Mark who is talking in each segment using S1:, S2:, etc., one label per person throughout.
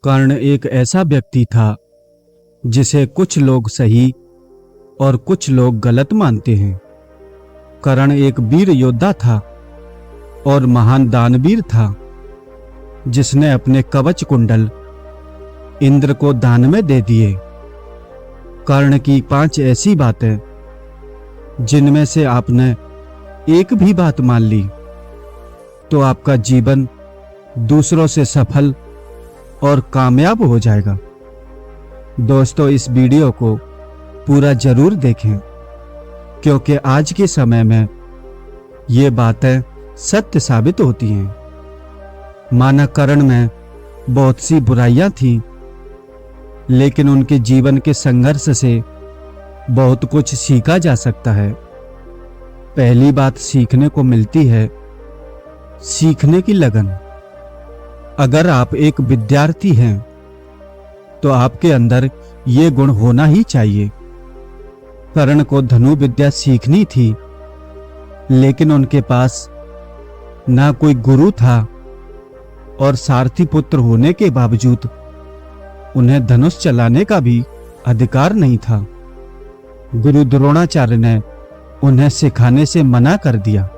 S1: कर्ण एक ऐसा व्यक्ति था जिसे कुछ लोग सही और कुछ लोग गलत मानते हैं। कर्ण एक वीर योद्धा था और महान दानवीर था, जिसने अपने कवच कुंडल इंद्र को दान में दे दिए। कर्ण की 5 ऐसी बातें जिनमें से आपने एक भी बात मान ली तो आपका जीवन दूसरों से सफल और कामयाब हो जाएगा। दोस्तों, इस वीडियो को पूरा जरूर देखें, क्योंकि आज के समय में ये बातें सत्य साबित होती हैं। माना कर्ण में बहुत सी बुराइयां थीं, लेकिन उनके जीवन के संघर्ष से बहुत कुछ सीखा जा सकता है। पहली बात सीखने को मिलती है, सीखने की लगन। अगर आप एक विद्यार्थी हैं तो आपके अंदर ये गुण होना ही चाहिए। कर्ण को धनु विद्या सीखनी थी, लेकिन उनके पास ना कोई गुरु था और सारथी पुत्र होने के बावजूद उन्हें धनुष चलाने का भी अधिकार नहीं था। गुरु द्रोणाचार्य ने उन्हें सिखाने से मना कर दिया,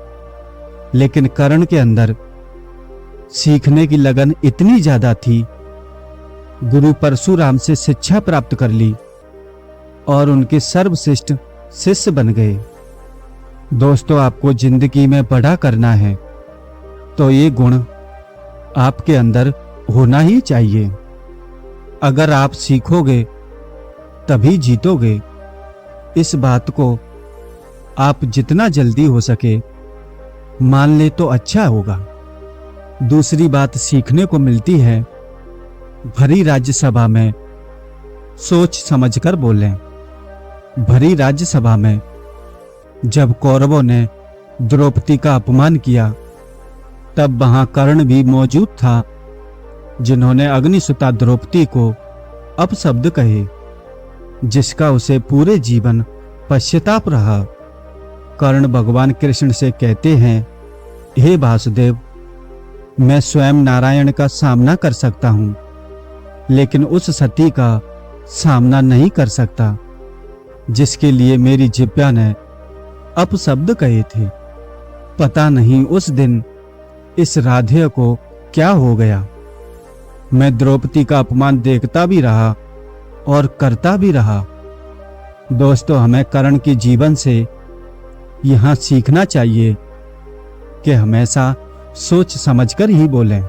S1: लेकिन कर्ण के अंदर सीखने की लगन इतनी ज्यादा थी, गुरु परशुराम से शिक्षा प्राप्त कर ली और उनके सर्वश्रेष्ठ शिष्य बन गए। दोस्तों, आपको जिंदगी में बड़ा करना है तो ये गुण आपके अंदर होना ही चाहिए। अगर आप सीखोगे तभी जीतोगे। इस बात को आप जितना जल्दी हो सके मान ले तो अच्छा होगा। दूसरी बात सीखने को मिलती है, भरी राज्यसभा में सोच समझकर बोलें। भरी राज्यसभा में जब कौरवों ने द्रौपदी का अपमान किया, तब वहां कर्ण भी मौजूद था, जिन्होंने अग्निसुता द्रौपदी को अपशब्द कहे, जिसका उसे पूरे जीवन पश्चाताप रहा। कर्ण भगवान कृष्ण से कहते हैं, हे वासुदेव, मैं स्वयं नारायण का सामना कर सकता हूं, लेकिन उस सती का सामना नहीं कर सकता जिसके लिए मेरी जिह्वा ने अपशब्द कहे थे। पता नहीं उस दिन इस राधेय को क्या हो गया। मैं द्रौपदी का अपमान देखता भी रहा और करता भी रहा। दोस्तों, हमें कर्ण के जीवन से यहां सीखना चाहिए कि हमेशा सोच समझकर ही बोलें,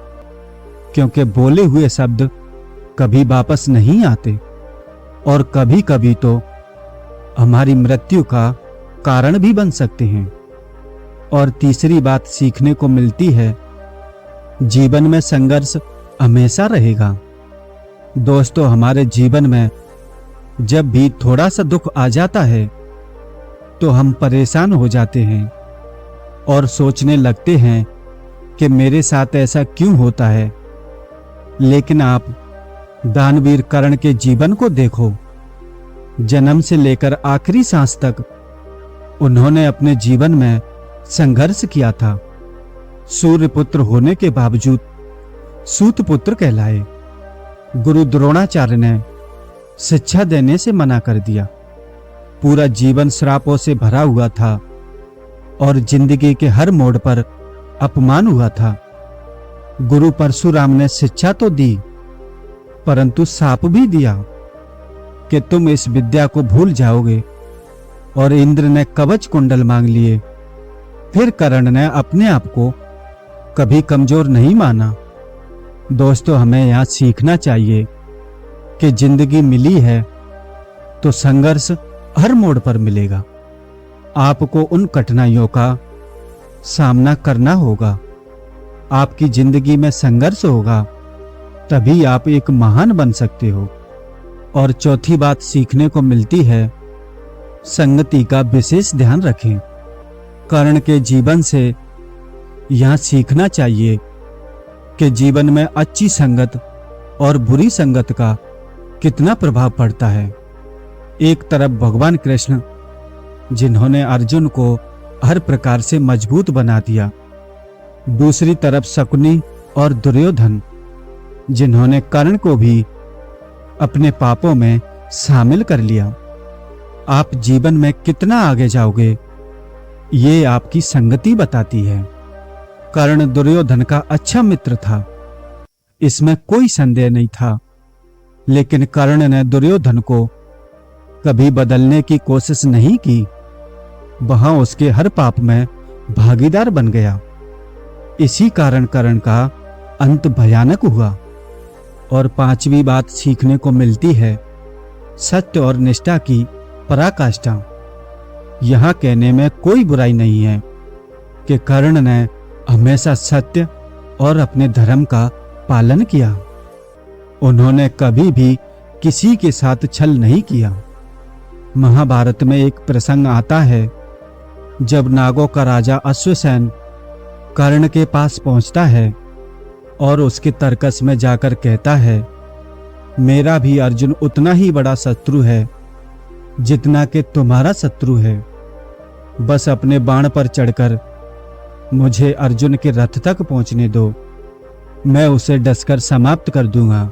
S1: क्योंकि बोले हुए शब्द कभी वापस नहीं आते और कभी कभी तो हमारी मृत्यु का कारण भी बन सकते हैं। और तीसरी बात सीखने को मिलती है, जीवन में संघर्ष हमेशा रहेगा। दोस्तों, हमारे जीवन में जब भी थोड़ा सा दुख आ जाता है तो हम परेशान हो जाते हैं और सोचने लगते हैं कि मेरे साथ ऐसा क्यों होता है। लेकिन आप दानवीर कर्ण के जीवन को देखो। जन्म से लेकर आखिरी सांस तक उन्होंने अपने जीवन में संघर्ष किया था। सूर्य पुत्र होने के बावजूद सूत पुत्र कहलाए। गुरु द्रोणाचार्य ने शिक्षा देने से मना कर दिया। पूरा जीवन श्रापों से भरा हुआ था और जिंदगी के हर मोड़ पर अपमान हुआ था। गुरु परशुराम ने शिक्षा तो दी, परंतु शाप भी दिया कि तुम इस विद्या को भूल जाओगे, और इंद्र ने कवच कुंडल मांग लिए। फिर कर्ण ने अपने आप को कभी कमजोर नहीं माना। दोस्तों, हमें यहां सीखना चाहिए कि जिंदगी मिली है तो संघर्ष हर मोड़ पर मिलेगा। आपको उन कठिनाइयों का सामना करना होगा। आपकी जिंदगी में संघर्ष होगा, तभी आप एक महान बन सकते हो। और चौथी बात सीखने को मिलती है, संगति का विशेष ध्यान रखें। कर्ण के जीवन से यहां सीखना चाहिए कि जीवन में अच्छी संगत और बुरी संगत का कितना प्रभाव पड़ता है। एक तरफ भगवान कृष्ण, जिन्होंने अर्जुन को हर प्रकार से मजबूत बना दिया, दूसरी तरफ शकुनी और दुर्योधन, जिन्होंने कर्ण को भी अपने पापों में शामिल कर लिया। आप जीवन में कितना आगे जाओगे, ये आपकी संगति बताती है। कर्ण दुर्योधन का अच्छा मित्र था, इसमें कोई संदेह नहीं था, लेकिन कर्ण ने दुर्योधन को कभी बदलने की कोशिश नहीं की। वह उसके हर पाप में भागीदार बन गया। इसी कारण कर्ण का अंत भयानक हुआ। और पांचवी बात सीखने को मिलती है सत्य और निष्ठा की पराकाष्ठा। यहां कहने में कोई बुराई नहीं है कि कर्ण ने हमेशा सत्य और अपने धर्म का पालन किया। उन्होंने कभी भी किसी के साथ छल नहीं किया। महाभारत में एक प्रसंग आता है जब नागों का राजा अश्वसेन कर्ण के पास पहुंचता है और उसके तर्कस में जाकर कहता है, मेरा भी अर्जुन उतना ही बड़ा शत्रु है जितना कि तुम्हारा शत्रु है। बस अपने बाण पर चढ़कर मुझे अर्जुन के रथ तक पहुंचने दो, मैं उसे डसकर समाप्त कर दूंगा।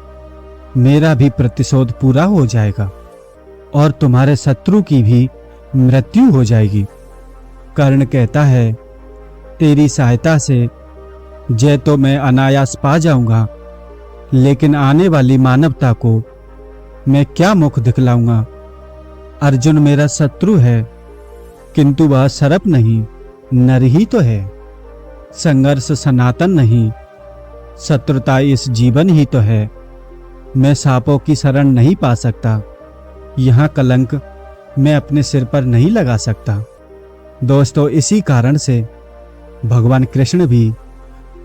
S1: मेरा भी प्रतिशोध पूरा हो जाएगा और तुम्हारे शत्रु की भी मृत्यु हो जाएगी। कर्ण कहता है, तेरी सहायता से जय तो मैं अनायास पा जाऊंगा, लेकिन आने वाली मानवता को मैं क्या मुख दिखलाऊंगा। अर्जुन मेरा शत्रु है, किंतु वह सर्प नहीं, नर ही तो है। संघर्ष सनातन नहीं, शत्रुता इस जीवन ही तो है। मैं सांपों की शरण नहीं पा सकता, यहां कलंक मैं अपने सिर पर नहीं लगा सकता। दोस्तों, इसी कारण से भगवान कृष्ण भी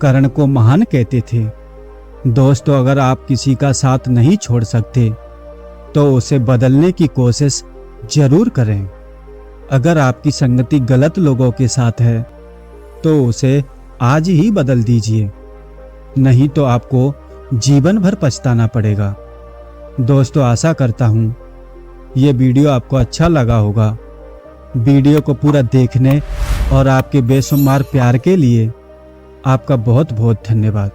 S1: कर्ण को महान कहते थे। दोस्तों, अगर आप किसी का साथ नहीं छोड़ सकते तो उसे बदलने की कोशिश जरूर करें। अगर आपकी संगति गलत लोगों के साथ है तो उसे आज ही बदल दीजिए, नहीं तो आपको जीवन भर पछताना पड़ेगा। दोस्तों, आशा करता हूं ये वीडियो आपको अच्छा लगा होगा। वीडियो को पूरा देखने और आपके बेशुमार प्यार के लिए आपका बहुत बहुत धन्यवाद।